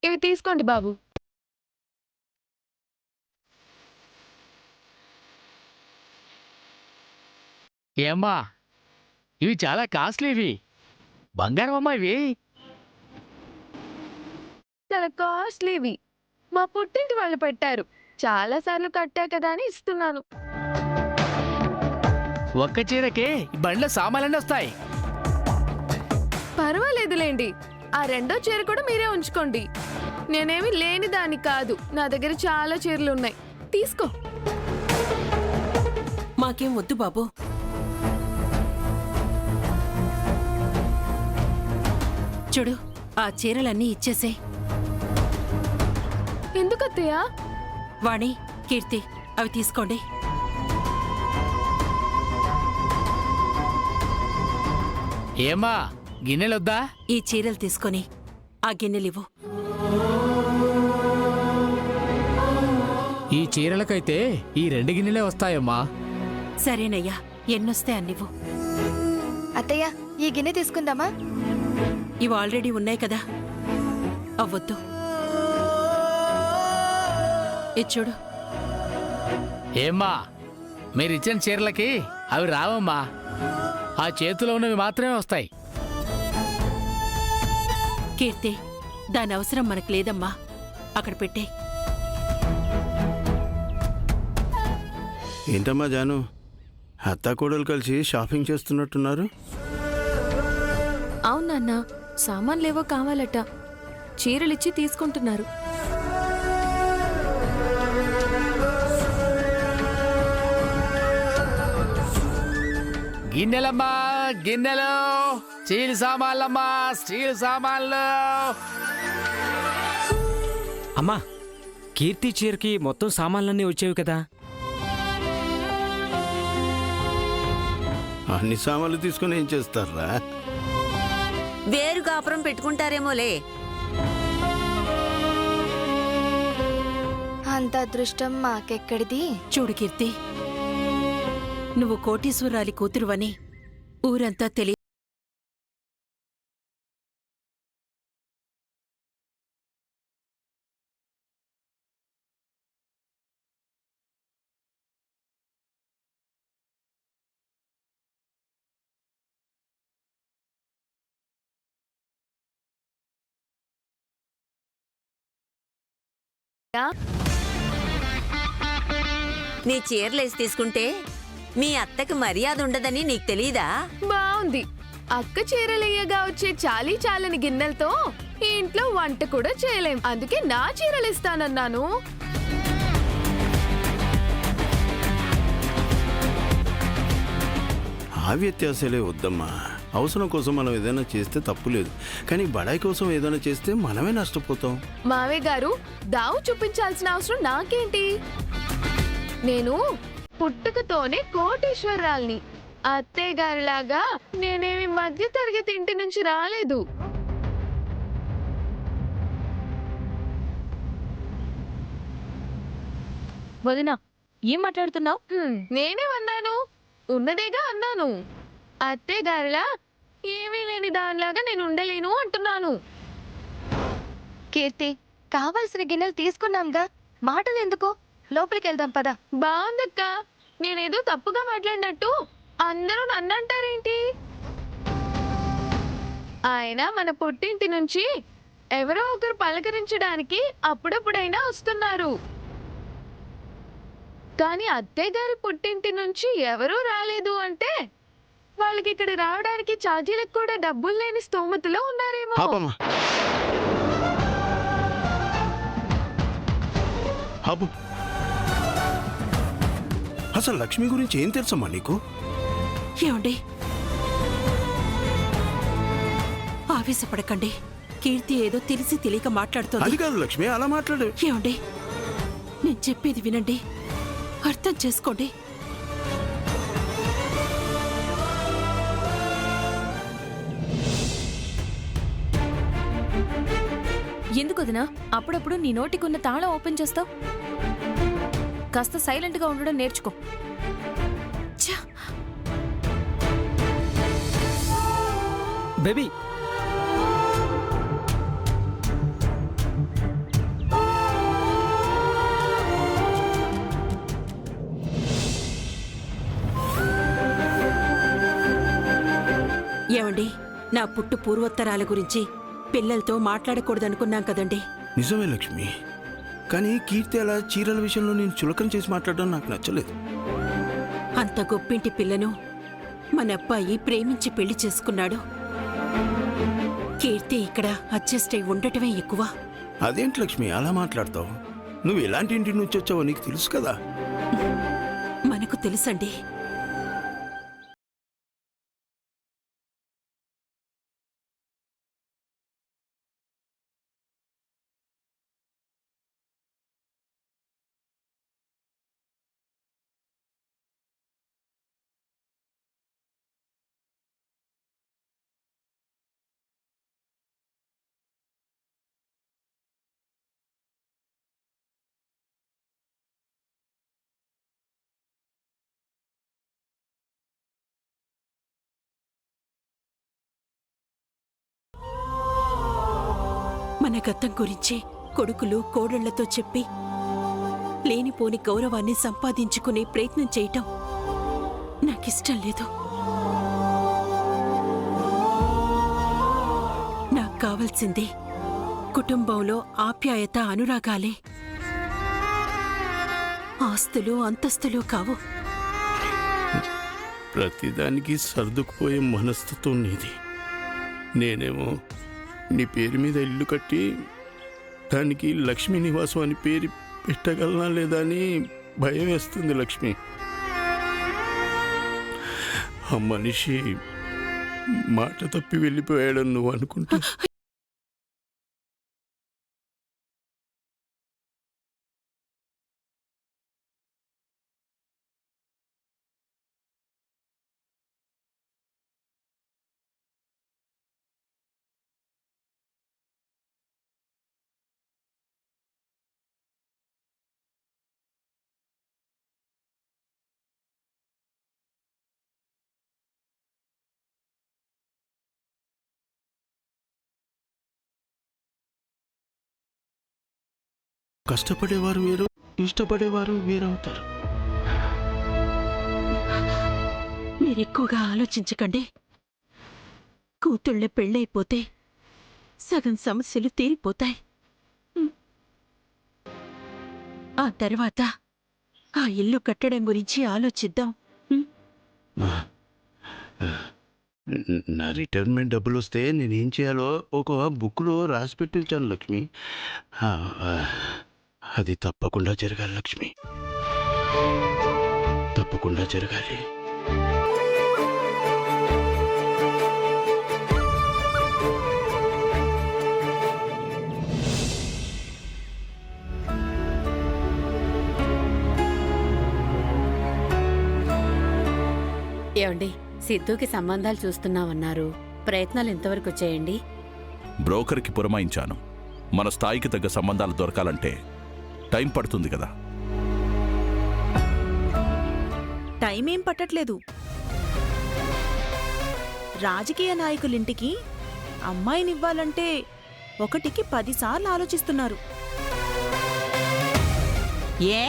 ఇవి తీసుకోండి బాబు. ఏమ్మా, ఇవి చాలా కాస్ట్లీవి. బంగారం అమ్మా ఇవి. చాలా కాస్ట్లీవి. మా పుట్టింటి వాళ్ళు పెట్టారు. చాలా సార్లు కట్టా కదా అని ఇస్తున్నాను. ఒక్క చీరకే ఈ బండ్ల సామాన్లన్నీ వస్తాయి. పర్వాలేదులేండి. ఆ రెండో చీర కూడా మీరే ఉంచుకోండి. నేనేమి లేని దాన్ని కాదు. నా దగ్గర చాలా చీరలు ఉన్నాయి. తీసుకో. మాకేం వద్దు బాబు. చూడు, ఆ చీరలన్నీ ఇచ్చేసే. ఎందుకత్తయ్యా? వాణి, కీర్తి, అవి తీసుకోండి. ఏమ్మా, గిన్నెలొద్దా? ఈ చీరలు తీసుకొని ఆ గిన్నెలివ్వు. ఈ చీరలకైతే ఈ 2 గిన్నెలే వస్తాయమ్మా. సరేనయ్యా, ఎన్నొస్తే అన్నివ్వు. అత్తయ్య, ఈ గిన్నె తీసుకుందామా? ఇవి ఆల్రెడీ ఉన్నాయి కదా, అవ్వొద్దు. ఇది చూడు. ఏమ్మా, మీరిచ్చిన చీరలకి అవి రావమ్మా. ఆ చేతిలో ఉన్నవి మాత్రమే వస్తాయి. కీర్తి, దాని అవసరం మనకు లేదమ్మా. అక్కడ పెట్టే. ఏంటమ్మా జాను, అత్తాకోడలు కలిసి షాపింగ్ చేస్తున్నట్టున్నారు? అవునన్న, సామాన్లేవో కావాలట. చీరలిచ్చి తీసుకుంటున్నారు. గిన్నెలమ్మా, గిన్నెలు. స్టీల్ సామాన్లమ్మా, స్టీల్ సామాన్లు. అమ్మా, కీర్తి చీరకి మొత్తం సామాన్లన్నీ వచ్చేవి కదా. అన్ని సామాన్లు తీసుకుని ఏం చేస్తారా? వేరు కాపురం పెట్టుకుంటారేమోలే. అంత అదృష్టం మాకెక్కడిది? చూడు కీర్తి, నువ్వు కోటీశ్వరాలి కూతురువని ఊరంతా తెలియ. నీ చీరలేసి తీసుకుంటే మీ అత్తకి మర్యాద ఉండదని నీకు తెలీదా? బాగుంది. అక్క చీరలయ్యగా వచ్చే చాలీ చాలని గిన్నెలతో ఈ ఇంట్లో వంట కూడా చేయలేం. అందుకే నా చీరలు ఇస్తానన్నాను. ఆ వ్యత్యాసాలే వద్దమ్మా. అవసరం కోసం మనం ఏదైనా చేస్తే తప్పులేదు, కానీ బడాయి కోసం ఏదైనా చేస్తే మనమే నష్టపోతాం. మావయ్య గారు, దావు చూపించాల్సిన అవసరం నాకేంటి? నేను పుట్టుకతోనే కోటీశ్వరాల్ని. అత్తయ్య గారిలాగా నేనేమి మధ్య తరగతి ఇంటి నుంచి రాలేదు. వదినా, ఏం మాట్లాడుతున్నావు? నేనే అన్నాను, ఉన్నదేగా అన్నాను. అత్తయ్య గారిలా ఏమీ లేని దానిలాగా నేను ఉండలేను అంటున్నాను. కీర్తి, కావాల్సిన గిన్నెలు తీసుకున్నాంగా, మాటలు ఎందుకు? లోపలికి వెళ్దాం పద. బాగుందక్క. నేనేదో తప్పుగా మాట్లాడినట్టు అందరూ నన్ను అంటారేంటి? ఆయన మన పుట్టింటి నుంచి ఎవరో ఒకరు పలకరించడానికి అప్పుడప్పుడైనా వస్తున్నారు. కానీ అత్తయ్య గారి పుట్టింటి నుంచి ఎవరూ రాలేదు అంటే వాళ్ళకి ఇక్కడ రావడానికి ఛార్జీలకు కూడా డబ్బులు లేని స్తోమతలో ఉన్నారేమో. ఆపమ్మా, ఆపు. అసలు లక్ష్మి గురించి ఏం తెలుసమ్మా నీకు? ఏమండి, ఆవేశపడకండి. కీర్తి ఏదో తెలిసి తెలియక మాట్లాడుతోంది. అది కాదు లక్ష్మి, అలా మాట్లాడు. ఏమండి, నేను చెప్పేది వినండి, అర్థం చేసుకోండి. ఎందుకు వదినా అప్పుడప్పుడు నీ నోటికున్న తాళం ఓపెన్ చేస్తావు? కాస్త సైలెంట్ గా ఉండడం నేర్చుకో. బేబీ, ఏమండి, నా పుట్టు పూర్వోత్తరాల గురించి పిల్లలతో మాట్లాడకూడదనుకున్నాం కదండి. నిజమే లక్ష్మి, కానీ కీర్తి అలా చీరల విషయంలో నేను చులకన చేసి మాట్లాడడం నాకు నచ్చలేదు. అంత గొప్పింటి పిల్లను మన అబ్బాయి ప్రేమించి పెళ్లి చేసుకున్నాడు. కీర్తి ఇక్కడ అడ్జస్ట్ అయి ఉండటమే ఎక్కువ. అదేంటి లక్ష్మి అలా మాట్లాడతావు? నువ్వు ఎలాంటి ఇంటి నుంచి వచ్చావో నీకు తెలుసు కదా. మనకు తెలుసండి. మన గతం గురించి కొడుకులు కోడళ్లతో చెప్పి లేనిపోని గౌరవాన్ని సంపాదించుకునే ప్రయత్నం చేయటం నాకిష్టం లేదు. నాకు కావాల్సింది కుటుంబంలో ఆప్యాయత, అనురాగాలే, ఆస్తులు అంతస్తులు కావు. ప్రతిదానికి సర్దుకుపోయే మనస్తత్వం నీది. నేనేమో నీ పేరు మీద ఇల్లు కట్టి దానికి లక్ష్మీ నివాసం అని పేరు పెట్టగలనా లేదా అని భయం వేస్తుంది లక్ష్మి. ఆ మనిషి మాట తప్పి వెళ్ళిపోయాడని నువ్వు అనుకుంటా. కష్టపడేవారు వేరు, ఇష్టపడేవారు వేరవుతారు. మీరెక్కువగా ఆలోచించకండి. కూతుళ్ళ పెళ్ళైపోతే సగం సమస్యలు తీరిపోతాయి. ఆ తర్వాత ఆ ఇల్లు కట్టడం గురించి ఆలోచిద్దాం. నా రిటైర్మెంట్ డబ్బులు వస్తే నేనేం చేయాలో ఒక బుక్లో రాసి పెట్టించాను లక్ష్మి. అది తప్పకుండా జరగాలి లక్ష్మి, తప్పకుండా జరగాలి. ఏమండి, సిద్ధుకి సంబంధాలు చూస్తున్నామన్నారు. ప్రయత్నాలు ఎంతవరకు వచ్చాయండి? బ్రోకర్కి పురమాయించాను. మన స్థాయికి తగ్గ సంబంధాలు దొరకాలంటే టైం పడుతుంది కదా. టైం ఏం పట్టట్లేదు. రాజకీయ నాయకులింటికి అమ్మాయినివ్వాలంటే ఒకటికి 10 సార్లు ఆలోచిస్తున్నారు. ఏ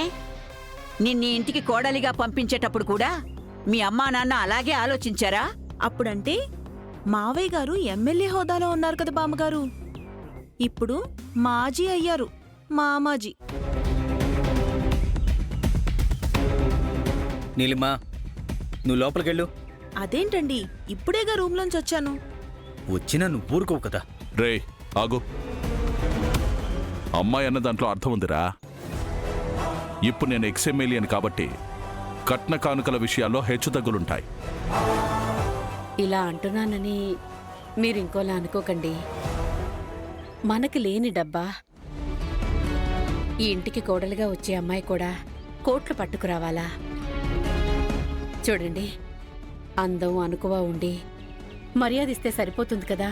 నిన్ని ఇంటికి కోడలిగా పంపించేటప్పుడు కూడా మీ అమ్మా నాన్న అలాగే ఆలోచించారా? అప్పుడంటే మావయ్య గారు ఎమ్మెల్యే హోదాలో ఉన్నారు కదా బామ్మగారు. ఇప్పుడు మాజీ అయ్యారు, మామాజీ. నీలిమా, నువ్వు లోపలికెళ్ళు. అదేంటండి, ఇప్పుడేగా రూమ్లోంచి వచ్చాను. వచ్చినా నువ్వు ఊరుకోవు కదా. రే ఆగు. అమ్మాయి అన్న దాంట్లో అర్థం ఉందిరా. ఇప్పుడు నేను ఎక్స్ఎమ్మెల్యేని కాబట్టి కట్న కానుకల విషయాల్లో హెచ్చుతగ్గులుంటాయి. ఇలా అంటున్నానని మీరింకోలా అనుకోకండి. మనకి లేని డబ్బా ఈ ఇంటికి కోడలుగా వచ్చే అమ్మాయి కూడా కోట్లు పట్టుకురావాలా? చూడండి, అందం అనుకువ ఉండి మర్యాదిస్తే సరిపోతుంది కదా.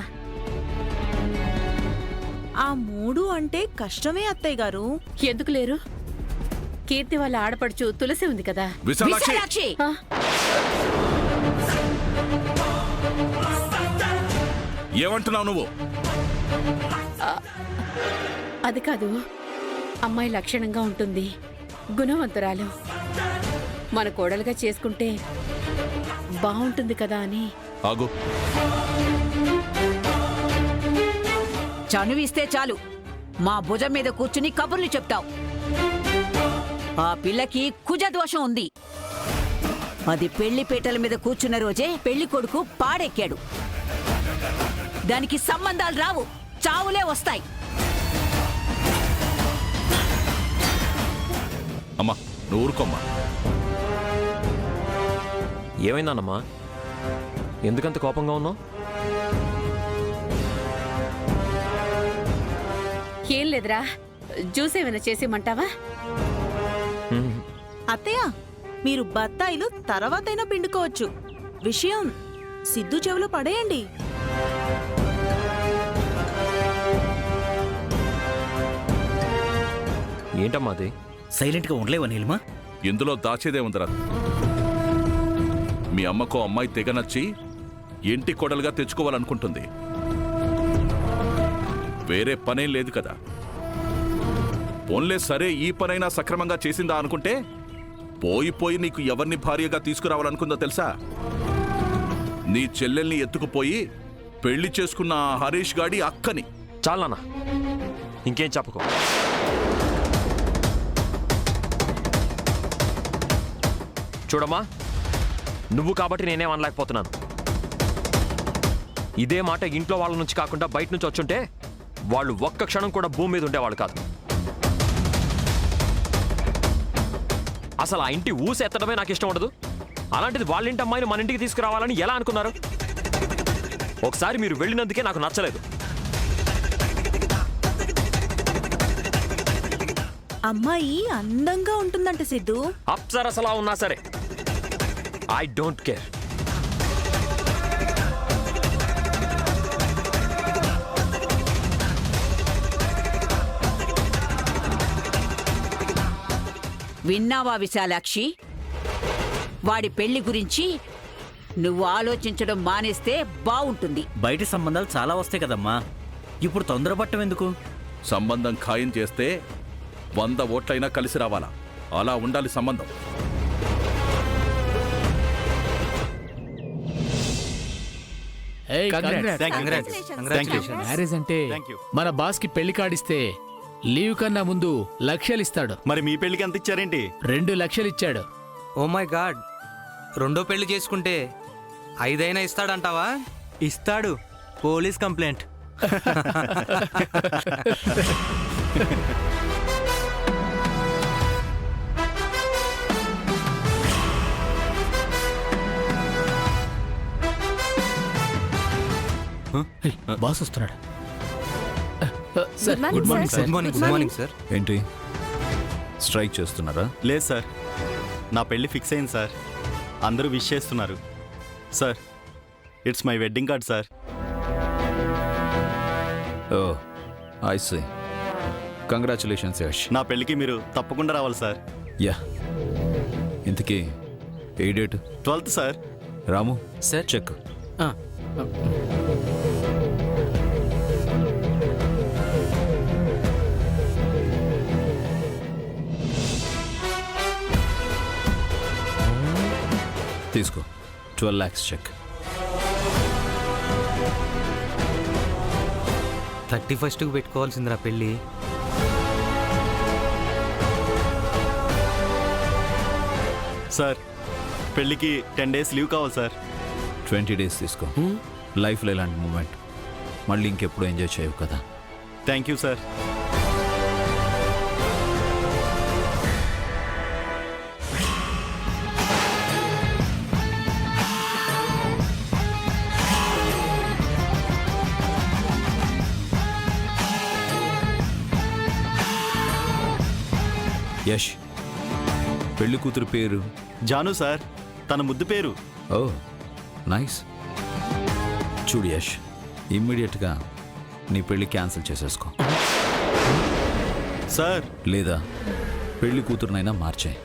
ఆ 3 అంటే కష్టమే అత్తయ్య గారు. ఎందుకు లేరు? కీర్తి వాళ్ళ ఆడపడుచు తులసి ఉంది కదా. విశాలాక్షి! ఆ? ఏమంటున్నావు నువ్వు? అది కాదు, అమ్మాయి లక్షణంగా ఉంటుంది, గుణవంతురాలు. మన కోడలుగా చేసుకుంటే బాగుంటుంది కదా అని ఆగు. చనువిస్తే చాలు మా భుజం మీద కూర్చుని కబుర్లు చెప్తావు. ఆ పిల్లకి కుజదోషం ఉంది. అది పెళ్లి పీటల మీద కూర్చున్న రోజే పెళ్లి కొడుకు పాడెక్కాడు. దానికి సంబంధాలు రావు, చావులే వస్తాయి. అమ్మా నువ్వు ఊరుకోమ్మా. ఏమైందన్నమ్మా? ఎందుకంత కోపంగా ఉన్నావు? ఏం లేదురా, జ్యూస్ ఏమైనా చేసేమంటావా? అత్తయ్య, మీరు బత్తాయిలు తర్వాతైనా పిండుకోవచ్చు. విషయం సిద్ధు చెవిలో పడేయండి. ఏంటమ్మా అది? సైలెంట్గా ఉండలేవా నీలిమా? ఇందులో దాచేదే ఉందిరా. మీ అమ్మకో అమ్మాయి తెగ నచ్చి ఇంటి కొడలుగా తెచ్చుకోవాలనుకుంటుంది. వేరే పనేం లేదు కదా. పోన్లే సరే, ఈ పనైనా సక్రమంగా చేసిందా అనుకుంటే పోయి నీకు ఎవరిని భార్యగా తీసుకురావాలనుకుందో తెలుసా? నీ చెల్లెల్ని ఎత్తుకుపోయి పెళ్లి చేసుకున్న ఆ హరీష్ గాడి అక్కని. చాలన్నా, ఇంకేం చెప్పకు. చూడమ్మా, నువ్వు కాబట్టి నేనేం అనలేకపోతున్నాను. ఇదే మాట ఇంట్లో వాళ్ళ నుంచి కాకుండా బయట నుంచి వచ్చుంటే వాళ్ళు ఒక్క క్షణం కూడా భూమి మీద ఉండేవాళ్ళు కాదు. అసలు ఆ ఇంటి ఊసి ఎత్తడమే నాకు ఇష్టం ఉండదు. అలాంటిది వాళ్ళ ఇంటి అమ్మాయిని మన ఇంటికి తీసుకురావాలని ఎలా అనుకున్నారు? ఒకసారి మీరు వెళ్ళినందుకే నాకు నచ్చలేదు. అమ్మాయి అందంగా ఉంటుందంట సిద్ధు. అప్సరసలా ఉన్నా సరే ఐ డోంట్ కేర్. విన్నావా విశాలాక్షి? వాడి పెళ్లి గురించి నువ్వు ఆలోచించడం మానేస్తే బావుంటుంది. బయట సంబంధాలు చాలా వస్తాయి కదమ్మా, ఇప్పుడు తొందరపట్టం ఎందుకు? సంబంధం ఖాయం చేస్తే 100 ఓట్లైనా కలిసి రావాలా? అలా ఉండాలి సంబంధం. మ్యారేజ్ అంటే మన బాస్ కి పెళ్లి కాడిస్తే లీవ్ కన్నా ముందు లక్షలు ఇస్తాడు. మరి మీ పెళ్లికి ఎంత ఇచ్చారేంటి? 2 లక్షలు ఇచ్చాడు. ఓ మై గాడ్, రెండో పెళ్లి చేసుకుంటే 5 అయినా ఇస్తాడంటావా? ఇస్తాడు. Police complaint. బాస్ వస్తున్నాడు. Good morning sir. Good morning. Good morning sir. ఏంటి స్ట్రైక్ చేస్తున్నారా? లేదు సార్, నా పెళ్లి ఫిక్స్ అయింది సార్. అందరూ విష్ చేస్తున్నారు sir. It's my wedding card sir. Oh I see. Congratulations Yash. నా పెళ్లికి మీరు తప్పకుండా రావాలి సార్. యా, ఇంతకీ ఏ date? 12th sir. Ramu sir. Cheque. తీసుకో, 12 lakhs చెక్. 31st పెట్టుకోవాల్సిందిరా పెళ్ళి. సార్, పెళ్లికి 10 days లీవ్ కావాలి సార్. 20 days తీసుకో. లైఫ్లో ఇలాంటి మూమెంట్ మళ్ళీ ఇంకెప్పుడు ఎంజాయ్ చేయవు కదా. Thank you sir. యష్, పెళ్లి కూతురు పేరు? జాను సార్, తన ముద్దు పేరు. ఓ నైస్. చూడు యష్, ఇమ్మీడియట్గా నీ పెళ్లి క్యాన్సిల్ చేసేసుకో. సార్. లేదా పెళ్లి కూతురునైనా మార్చేయి.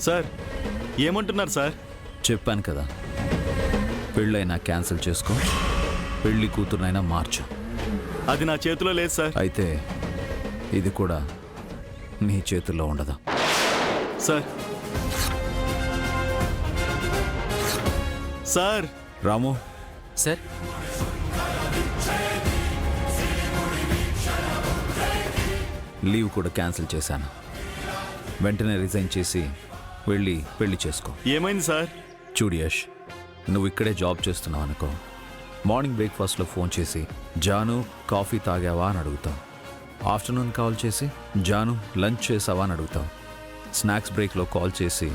సార్, ఏమంటున్నారు సార్? చెప్పాను కదా, పెళ్ళైనా క్యాన్సిల్ చేసుకో, పెళ్లి కూతురునైనా మార్చు. అది నా చేతిలో లేదు సార్. అయితే ఇది కూడా నీ చేతుల్లో ఉండదు sir. Sir. Ramu, sir leave కూడా క్యాన్సిల్ చేశాను. వెంటనే రిజైన్ చేసి వెళ్ళి పెళ్లి చేసుకో. ఏమైంది సార్? చూడు యష్, నువ్వు ఇక్కడే జాబ్ చేస్తున్నావు అనుకో, మార్నింగ్ బ్రేక్ఫాస్ట్లో ఫోన్ చేసి జాను కాఫీ తాగావా అని అడుగుతాం. ఆఫ్టర్నూన్ కాల్ చేసి జాను లంచ్ చేసావా అని అడుగుతాం. స్నాక్స్ బ్రేక్లో కాల్ చేసి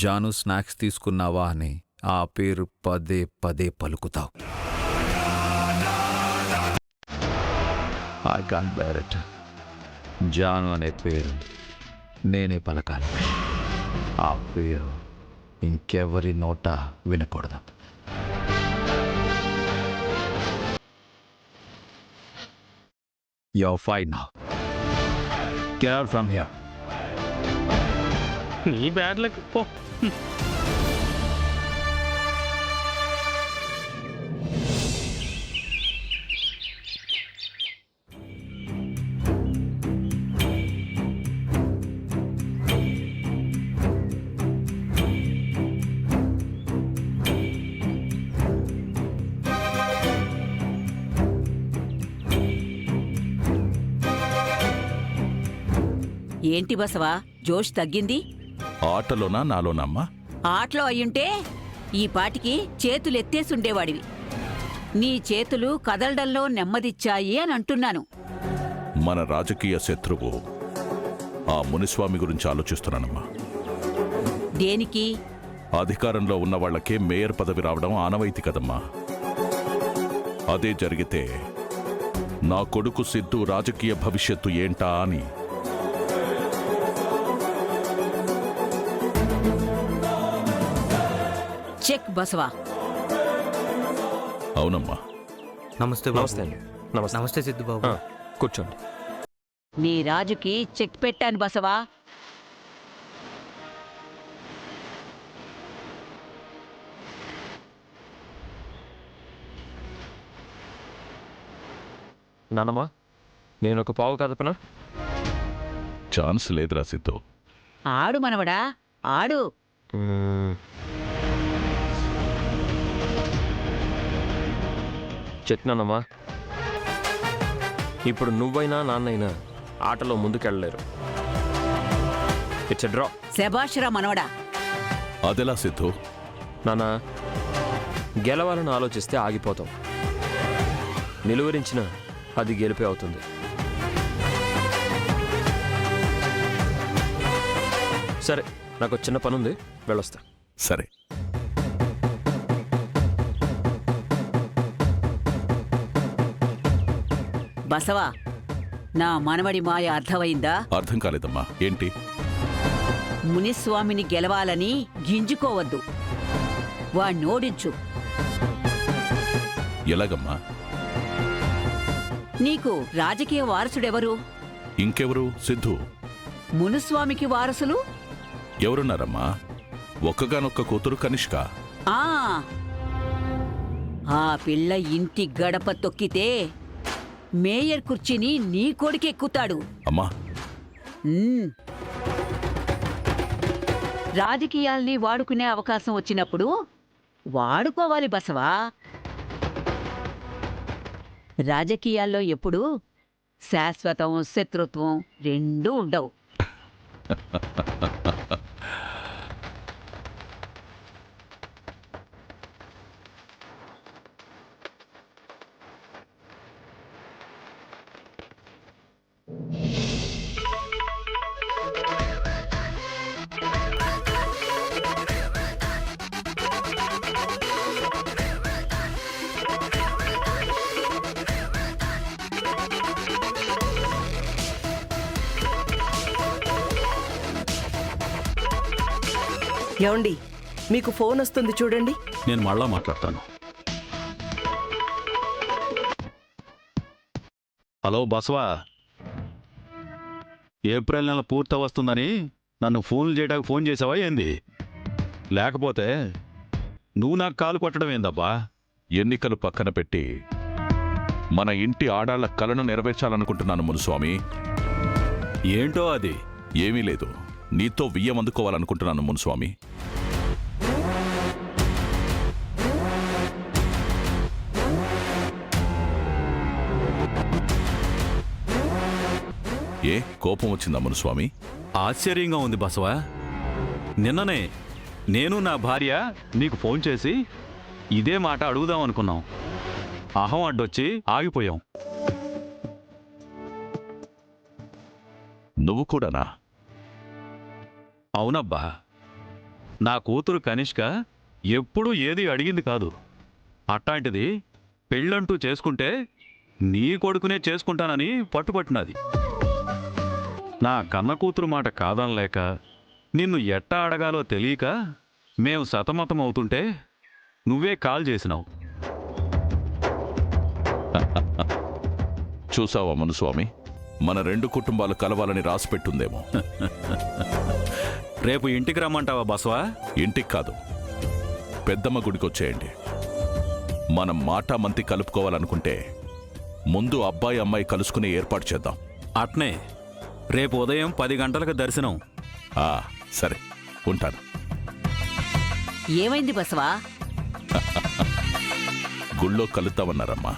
జాను స్నాక్స్ తీసుకున్నావా అని ఆ పేరు పదే పదే పలుకుతావు. I can't bear it. Janu అనే పేరు నేనే పలకాలి. ఆ పేరు ఇంకెవరి నోట వినకూడదు. You're fine now. Get out from here. నీ బ్యాడ్ లక్ పో. ఏంటి బసవా, జోష్ తగ్గింది? ఆటలోనా నాలోనమ్మా? ఆటలో అయ్యుంటే ఈ పాటికి చేతులు ఎత్తేసుండేవాడివి. నీ చేతులు కదలడంలో నెమ్మదిచ్చాయి అని అంటున్నాను. మన రాజకీయ శత్రువు ఆ మునిస్వామి గురించి ఆలోచిస్తున్నానమ్మా. దేనికి? అధికారంలో ఉన్న వాళ్లకే మేయర్ పదవి రావడం ఆనవాయితీ కదమ్మా. అదే జరిగితే నా కొడుకు సిద్ధు రాజకీయ భవిష్యత్తు ఏంటా అని. చెక్ బసవా. అవునమ్మా. నమస్తే నమస్తే అండి. నమస్తే. నమస్తే సిద్ధు బాబు. కూర్చోండి. నీ రాజుకి చెక్ పెట్టాను బసవా. నానమ్మా, నేను ఒక పావు కదపనా? ఛాన్స్ లేదురా సిద్ధు. ఆడు మనవడా, ఆడు. చెట్నానమ్మా, ఇప్పుడు నువ్వైనా నాన్నైనా ఆటలో ముందుకెళ్ళలేరు. It's a draw. శభాష్రా మనవడా. అదెలా సిద్ధు? నాన్న, గెలవాలని ఆలోచిస్తే ఆగిపోతాం. నిలువరించిన అది గెలిపే అవుతుంది. సరే, నాకు చిన్న పనుంది, వెళ్ళొస్తా. సరే. బసవా, నా మనవడి మాయ అర్థమైందా? అర్థం కాలేదమ్మా. ఏంటి? మునిస్వామిని గెలవాలని గింజుకోవద్దు, వాణ్ణోడించు. ఎలాగమ్మా? నీకు రాజకీయ వారసుడెవరు? ఇంకెవరు? సిద్ధు. మునుస్వామికి వారసులు ఎవరున్నారమ్మా? ఒక్కగానొక్క కూతురు కనిష్క. ఆ పిల్ల ఇంటి గడప తొక్కితే మేయర్ కుర్చీని నీ కొడుకెక్కుతాడు. అమ్మా, రాజకీయాల్ని వాడుకునే అవకాశం వచ్చినప్పుడు వాడుకోవాలి బసవా. రాజకీయాల్లో ఎప్పుడు శాశ్వతం, శత్రుత్వం రెండూ ఉండవు. ఏమండి, మీకు ఫోన్ వస్తుంది చూడండి. నేను మళ్ళా మాట్లాడతాను. హలో బసవా, ఏప్రిల్ నెల పూర్తి వస్తుందని నన్ను ఫోన్లు చేయడానికి ఫోన్ చేసావా ఏంది? లేకపోతే నువ్వు నాకు కాలు కొట్టడం ఏందబ్బా? ఎన్నికలు పక్కన పెట్టి మన ఇంటి ఆడాళ్ల కలను నెరవేర్చాలనుకుంటున్నాను మునుస్వామి. ఏంటో అది? ఏమీ లేదు, నీతో వియ్యం అందుకోవాలనుకుంటున్నాను మునుస్వామి. ఏ కోపం వచ్చిందా మునుస్వామి? ఆశ్చర్యంగా ఉంది బసవా. నిన్ననే నేను నా భార్య నీకు ఫోన్ చేసి ఇదే మాట అడుగుదాం అనుకున్నాం. అహం అడ్డొచ్చి ఆగిపోయాం. నువ్వు కూడానా? అవునబ్బా, నా కూతురు కనిష్క ఎప్పుడూ ఏది అడిగింది కాదు. అట్లాంటిది పెళ్ళంటూ చేసుకుంటే నీ కొడుకునే చేసుకుంటానని పట్టుపట్టినది. నా కన్న కూతురు మాట కాదనలేక నిన్ను ఎట్టా అడగాలో తెలియక మేము సతమతం అవుతుంటే నువ్వే కాల్ చేసినావు. చూసావా మునుస్వామి, మన 2 కుటుంబాలు కలవాలని రాసిపెట్టుందేమో. రేపు ఇంటికి రమ్మంటావా బసవా? ఇంటికి కాదు, పెద్దమ్మ గుడికొచ్చేయండి. మనం మాటామంతి కలుపుకోవాలనుకుంటే ముందు అబ్బాయి అమ్మాయి కలుసుకునే ఏర్పాటు చేద్దాం. అట్నే రేపు ఉదయం 10 గంటలకు దర్శనం. సరే, ఉంటాను. ఏమైంది బసవా? గుళ్ళో కలుద్దామన్నారమ్మా.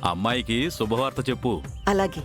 అమ్మాయికి శుభవార్త చెప్పు. అలాగే.